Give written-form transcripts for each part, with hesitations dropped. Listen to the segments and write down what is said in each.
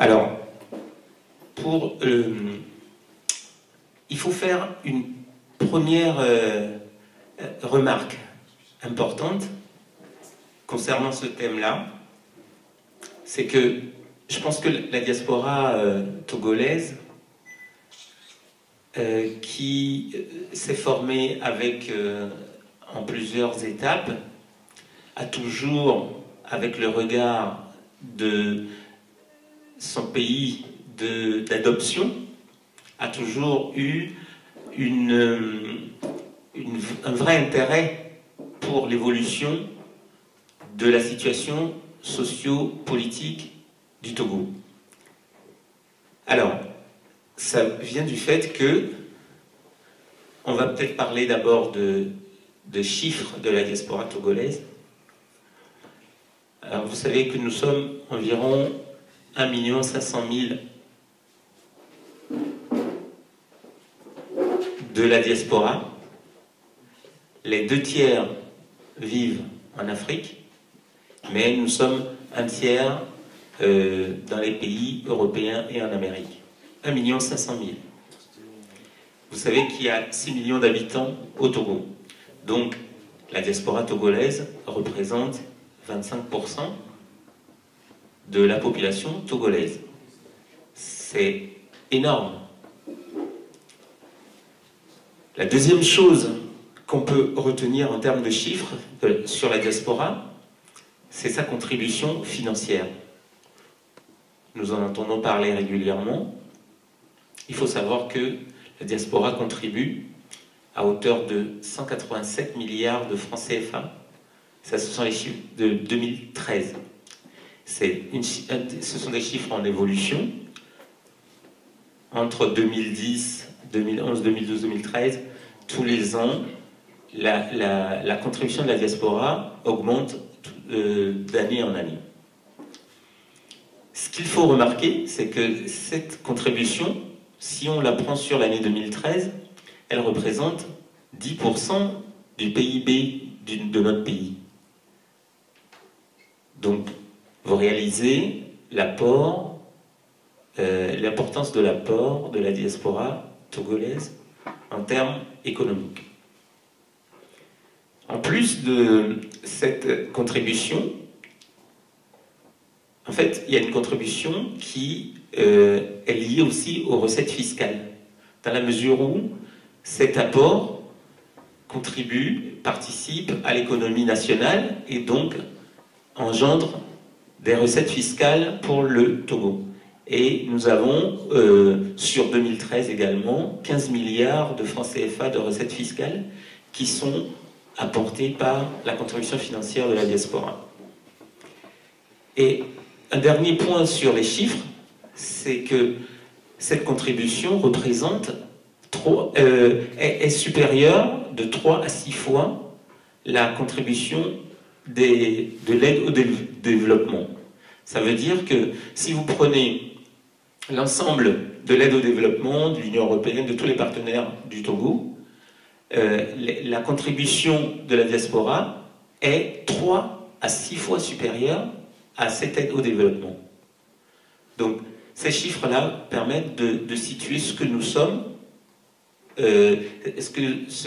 Alors, il faut faire une première remarque importante concernant ce thème-là. C'est que je pense que la diaspora togolaise, qui s'est formée en plusieurs étapes, a toujours, avec le regard de son pays d'adoption, a toujours eu un vrai intérêt pour l'évolution de la situation socio-politique du Togo. Alors, ça vient du fait que, on va peut-être parler d'abord de chiffres de la diaspora togolaise. Alors, vous savez que nous sommes environ 1 500 000 de la diaspora. Les 2 tiers vivent en Afrique, mais nous sommes 1 tiers dans les pays européens et en Amérique. 1 500 000. Vous savez qu'il y a 6 millions d'habitants au Togo. Donc, la diaspora togolaise représente 25% de la population togolaise. C'est énorme. La deuxième chose qu'on peut retenir en termes de chiffres sur la diaspora, c'est sa contribution financière. Nous en entendons parler régulièrement. Il faut savoir que la diaspora contribue à hauteur de 187 milliards de francs CFA. Ça, ce sont les chiffres de 2013. Ce sont des chiffres en évolution. Entre 2010, 2011, 2012, 2013, tous les ans, la contribution de la diaspora augmente d'année en année. Ce qu'il faut remarquer, c'est que cette contribution, si on la prend sur l'année 2013, elle représente 10% du PIB de notre pays. Donc, vous réalisez l'importance de l'apport de la diaspora togolaise en termes économiques. En plus de cette contribution, en fait, il y a une contribution qui est liée aussi aux recettes fiscales, dans la mesure où cet apport participe à l'économie nationale et donc engendre des recettes fiscales pour le Togo. Et nous avons, sur 2013 également, 15 milliards de francs CFA de recettes fiscales qui sont apportées par la contribution financière de la diaspora. Et un dernier point sur les chiffres, c'est que cette contribution est supérieure de 3 à 6 fois la contribution de l'aide au développement. Ça veut dire que si vous prenez l'ensemble de l'aide au développement, de l'Union européenne, de tous les partenaires du Togo, la contribution de la diaspora est 3 à 6 fois supérieure à cette aide au développement. Donc, ces chiffres-là permettent de situer ce que nous sommes, ce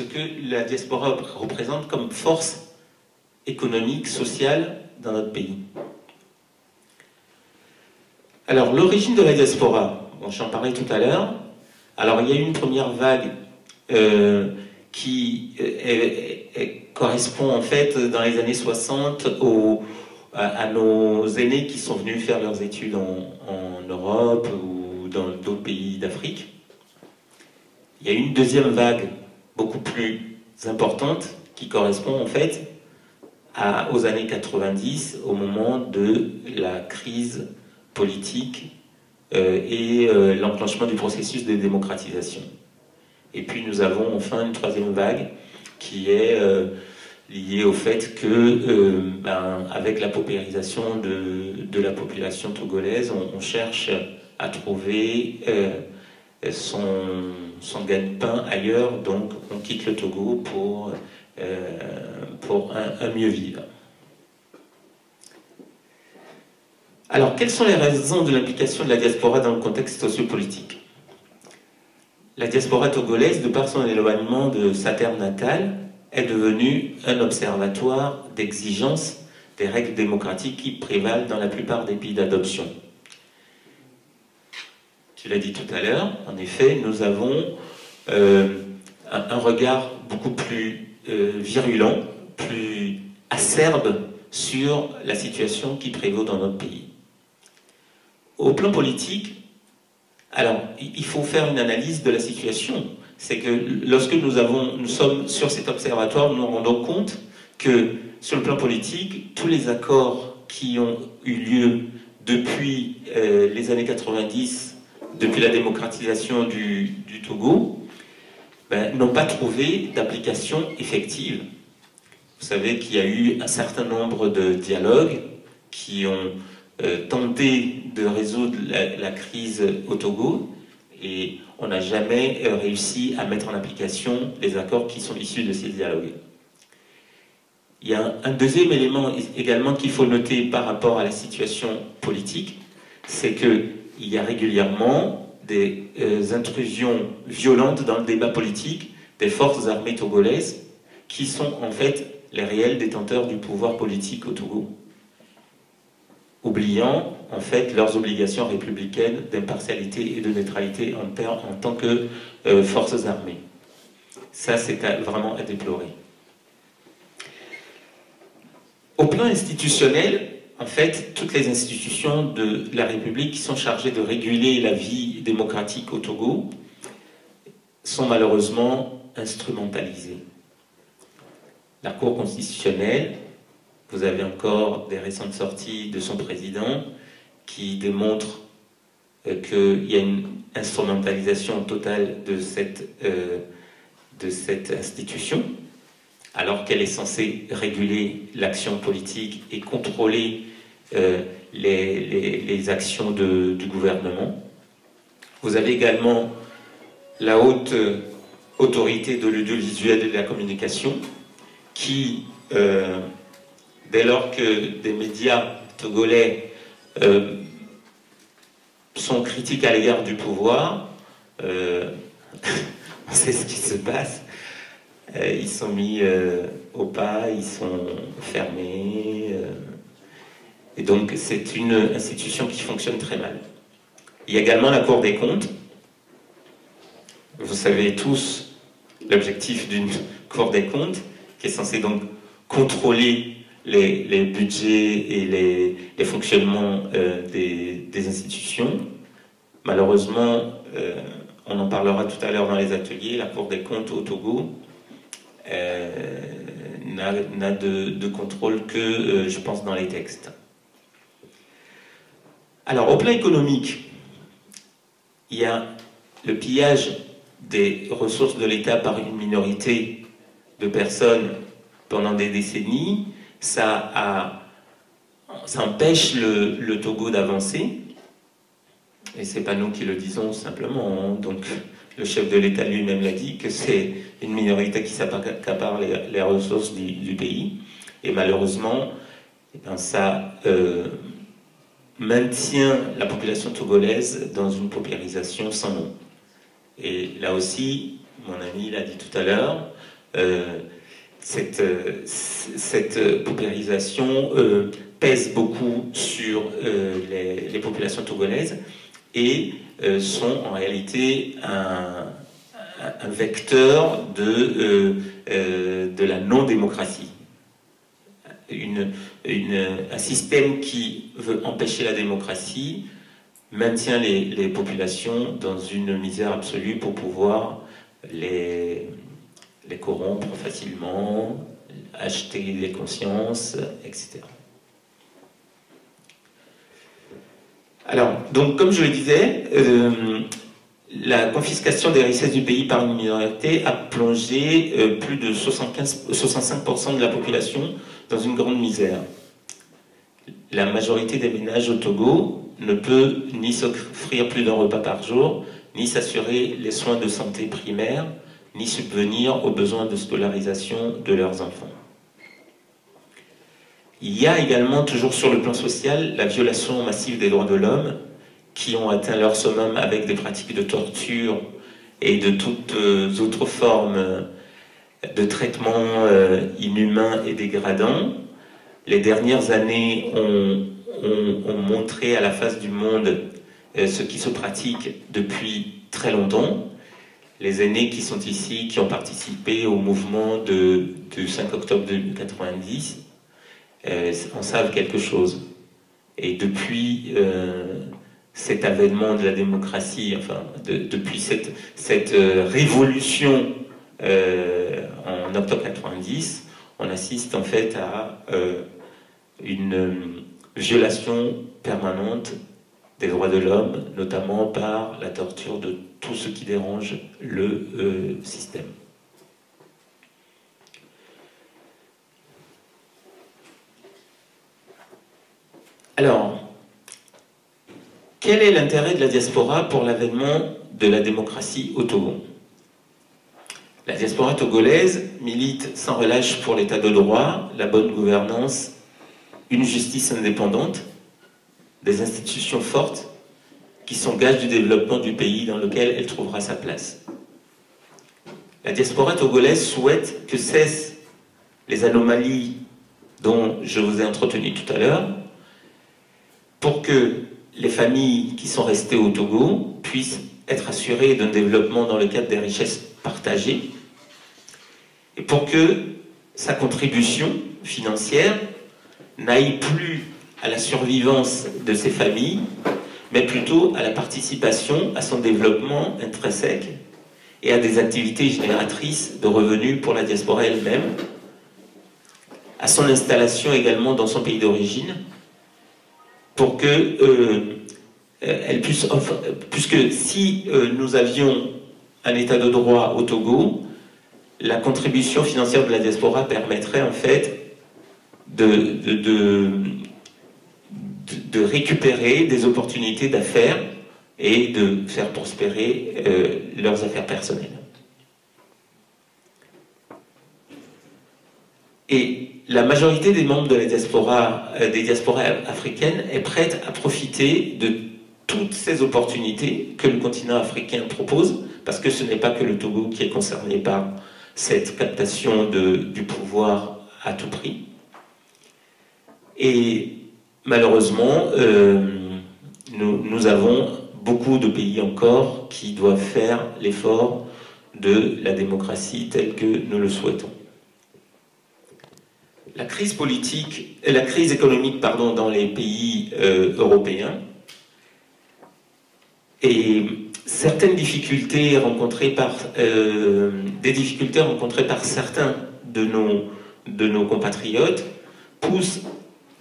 que la diaspora représente comme force économique, sociale dans notre pays. Alors, l'origine de la diaspora, bon, j'en parlais tout à l'heure. Alors, il y a eu une première vague qui correspond en fait dans les années 60 à nos aînés qui sont venus faire leurs études en Europe ou dans d'autres pays d'Afrique. Il y a eu une deuxième vague beaucoup plus importante qui correspond en fait aux années 90, au moment de la crise politique et l'enclenchement du processus de démocratisation. Et puis nous avons enfin une troisième vague qui est liée au fait que, avec la paupérisation de la population togolaise, on cherche à trouver son gagne-pain ailleurs, donc on quitte le Togo pour un mieux vivre. Alors, quelles sont les raisons de l'implication de la diaspora dans le contexte sociopolitique? La diaspora togolaise, de par son éloignement de sa terre natale, est devenue un observatoire d'exigence des règles démocratiques qui prévalent dans la plupart des pays d'adoption. Tu l'as dit tout à l'heure, en effet, nous avons un regard beaucoup plus virulent, plus acerbe sur la situation qui prévaut dans notre pays. Au plan politique, alors, il faut faire une analyse de la situation. C'est que lorsque nous sommes sur cet observatoire, nous nous rendons compte que sur le plan politique, tous les accords qui ont eu lieu depuis les années 90, depuis la démocratisation du Togo, n'ont pas trouvé d'application effective. Vous savez qu'il y a eu un certain nombre de dialogues qui ont tenté de résoudre la crise au Togo, et on n'a jamais réussi à mettre en application les accords qui sont issus de ces dialogues. Il y a un deuxième élément également qu'il faut noter par rapport à la situation politique, c'est qu'il y a régulièrement des intrusions violentes dans le débat politique des forces armées togolaises qui sont en fait les réels détenteurs du pouvoir politique au Togo, oubliant en fait leurs obligations républicaines d'impartialité et de neutralité en tant que forces armées. Ça, c'est vraiment à déplorer. Au plan institutionnel, en fait, toutes les institutions de la République qui sont chargées de réguler la vie démocratique au Togo sont malheureusement instrumentalisées. La Cour constitutionnelle, vous avez encore des récentes sorties de son président qui démontrent qu'il y a une instrumentalisation totale de cette institution, alors qu'elle est censée réguler l'action politique et contrôler les actions du gouvernement. Vous avez également la haute autorité de l'audiovisuel et de la communication qui, dès lors que des médias togolais sont critiques à l'égard du pouvoir, on sait ce qui se passe. Ils sont mis au pas, ils sont fermés. Et donc c'est une institution qui fonctionne très mal. Il y a également la Cour des comptes. Vous savez tous l'objectif d'une Cour des comptes, qui est censée donc contrôler les budgets et les fonctionnements des institutions. Malheureusement, on en parlera tout à l'heure dans les ateliers, la Cour des comptes au Togo n'a de contrôle que, je pense, dans les textes. Alors, au plan économique, il y a le pillage des ressources de l'État par une minorité de personnes pendant des décennies. Ça empêche le Togo d'avancer. Et c'est pas nous qui le disons simplement, hein. Donc, le chef de l'État lui-même l'a dit, que c'est une minorité qui s'accapare les ressources du pays. Et malheureusement, ça maintient la population togolaise dans une paupérisation sans nom. Et là aussi, mon ami l'a dit tout à l'heure, cette paupérisation pèse beaucoup sur les populations togolaises et sont en réalité un vecteur de la non-démocratie. Un système qui veut empêcher la démocratie maintient les populations dans une misère absolue pour pouvoir les corrompre facilement, acheter les consciences, etc. Alors, donc, comme je le disais, la confiscation des richesses du pays par une minorité a plongé plus de 65% de la population dans une grande misère. La majorité des ménages au Togo ne peut ni s'offrir plus d'un repas par jour, ni s'assurer les soins de santé primaires, ni subvenir aux besoins de scolarisation de leurs enfants. Il y a également, toujours sur le plan social, la violation massive des droits de l'homme, qui ont atteint leur summum avec des pratiques de torture et de toutes autres formes de traitements inhumains et dégradants. Les dernières années ont montré à la face du monde ce qui se pratique depuis très longtemps. Les aînés qui sont ici, qui ont participé au mouvement du 5 octobre 1990, en savent quelque chose. Et depuis cet avènement de la démocratie, enfin, depuis cette révolution en octobre 90, on assiste en fait à une violation permanente des droits de l'homme, notamment par la torture de tout ce qui dérange le système. Alors, quel est l'intérêt de la diaspora pour l'avènement de la démocratie au Togo? La diaspora togolaise milite sans relâche pour l'état de droit, la bonne gouvernance, une justice indépendante, des institutions fortes qui sont gages du développement du pays dans lequel elle trouvera sa place. La diaspora togolaise souhaite que cessent les anomalies dont je vous ai entretenu tout à l'heure, pour que les familles qui sont restées au Togo puissent être assurées d'un développement dans le cadre des richesses partagées, et pour que sa contribution financière n'aille plus à la survivance de ces familles, mais plutôt à la participation à son développement intrinsèque et à des activités génératrices de revenus pour la diaspora elle-même, à son installation également dans son pays d'origine, pour que elle puisse, puisque si nous avions un état de droit au Togo, la contribution financière de la diaspora permettrait en fait de récupérer des opportunités d'affaires et de faire prospérer leurs affaires personnelles. Et la majorité des membres de la diaspora, des diasporas africaines est prête à profiter de toutes ces opportunités que le continent africain propose, parce que ce n'est pas que le Togo qui est concerné par cette captation du pouvoir à tout prix. Et malheureusement, nous avons beaucoup de pays encore qui doivent faire l'effort de la démocratie telle que nous le souhaitons. La crise politique, la crise économique, pardon, dans les pays européens et certaines difficultés rencontrées par certains de nos compatriotes poussent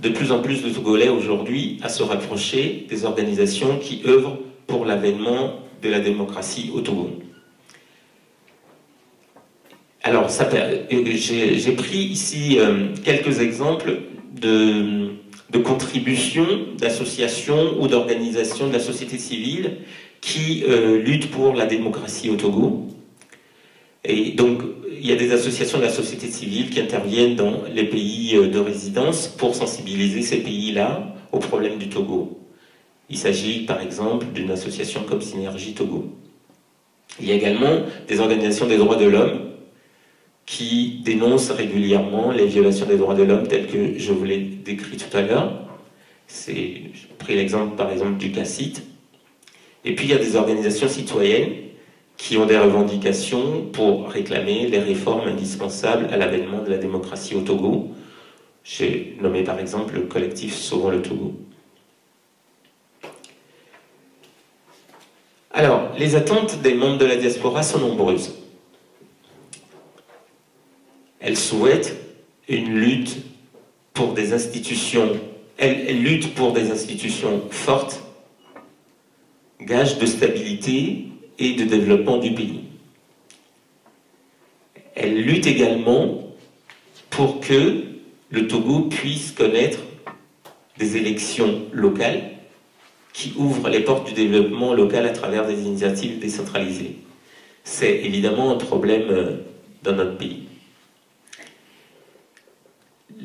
de plus en plus de Togolais aujourd'hui à se rapprocher des organisations qui œuvrent pour l'avènement de la démocratie au Togo. Alors, j'ai pris ici quelques exemples de contributions d'associations ou d'organisations de la société civile qui luttent pour la démocratie au Togo. Et donc, il y a des associations de la société civile qui interviennent dans les pays de résidence pour sensibiliser ces pays-là aux problèmes du Togo. Il s'agit, par exemple, d'une association comme Synergie Togo. Il y a également des organisations des droits de l'homme qui dénoncent régulièrement les violations des droits de l'homme telles que je vous l'ai décrit tout à l'heure. J'ai pris l'exemple, par exemple, du CACIT. Et puis, il y a des organisations citoyennes qui ont des revendications pour réclamer les réformes indispensables à l'avènement de la démocratie au Togo. J'ai nommé, par exemple, le collectif Sauvons le Togo. Alors, les attentes des membres de la diaspora sont nombreuses. Elles souhaitent une lutte pour des institutions, elles luttent pour des institutions fortes, gages de stabilité et de développement du pays. Elles luttent également pour que le Togo puisse connaître des élections locales qui ouvrent les portes du développement local à travers des initiatives décentralisées. C'est évidemment un problème dans notre pays.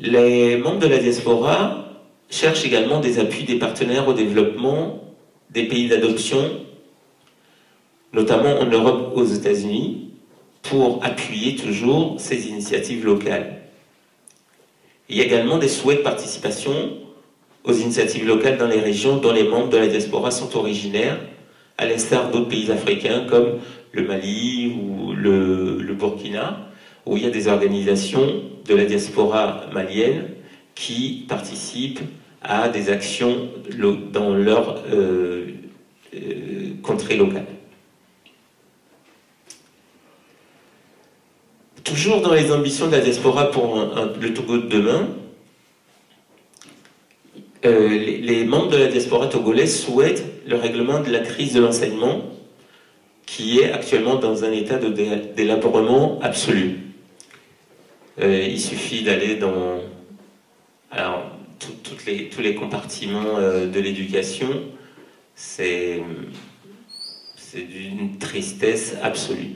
Les membres de la diaspora cherchent également des appuis des partenaires au développement des pays d'adoption, notamment en Europe, aux États-Unis, pour appuyer toujours ces initiatives locales. Il y a également des souhaits de participation aux initiatives locales dans les régions dont les membres de la diaspora sont originaires, à l'instar d'autres pays africains comme le Mali ou le Burkina, où il y a des organisations de la diaspora malienne qui participent à des actions dans leur contrée locale. Toujours dans les ambitions de la diaspora pour le Togo de demain, les membres de la diaspora togolaise souhaitent le règlement de la crise de l'enseignement qui est actuellement dans un état de délabrement absolu. Il suffit d'aller dans tous les compartiments de l'éducation, c'est d'une tristesse absolue.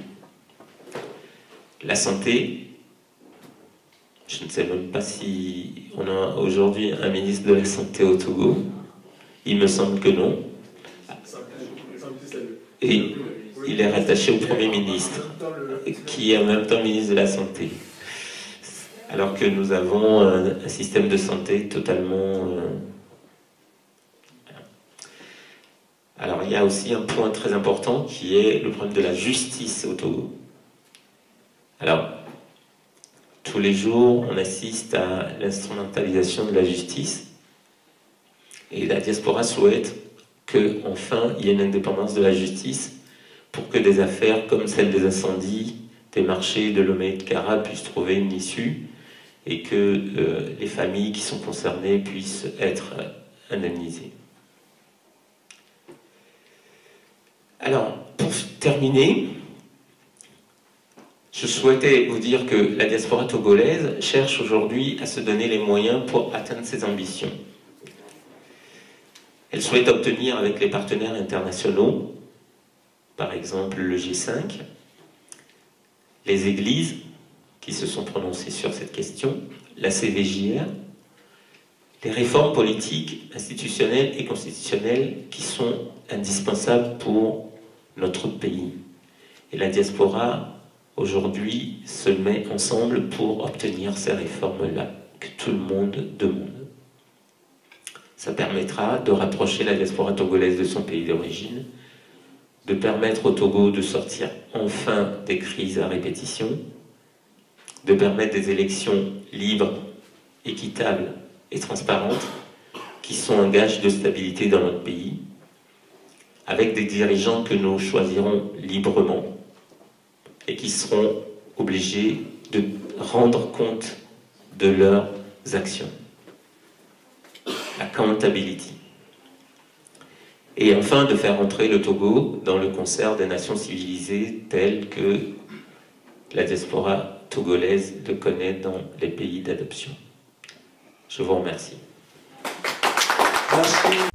La santé, je ne sais même pas si on a aujourd'hui un ministre de la Santé au Togo. Il me semble que non. Et il est rattaché au Premier ministre, qui est en même temps ministre de la Santé. Alors que nous avons un système de santé totalement... Alors il y a aussi un point très important qui est le problème de la justice au Togo. Alors, tous les jours, on assiste à l'instrumentalisation de la justice et la diaspora souhaite qu'enfin il y ait une indépendance de la justice pour que des affaires comme celle des incendies, des marchés de Lomé et de Kara puissent trouver une issue et que les familles qui sont concernées puissent être indemnisées. Alors, pour terminer, je souhaitais vous dire que la diaspora togolaise cherche aujourd'hui à se donner les moyens pour atteindre ses ambitions. Elle souhaite obtenir avec les partenaires internationaux, par exemple le G5, les églises qui se sont prononcées sur cette question, la CVJR, les réformes politiques, institutionnelles et constitutionnelles qui sont indispensables pour notre pays. Et la diaspora aujourd'hui se met ensemble pour obtenir ces réformes-là que tout le monde demande. Ça permettra de rapprocher la diaspora togolaise de son pays d'origine, de permettre au Togo de sortir enfin des crises à répétition, de permettre des élections libres, équitables et transparentes qui sont un gage de stabilité dans notre pays, avec des dirigeants que nous choisirons librement et qui seront obligés de rendre compte de leurs actions. Accountability. Et enfin, de faire entrer le Togo dans le concert des nations civilisées telles que la diaspora togolaise le connaît dans les pays d'adoption. Je vous remercie. Merci.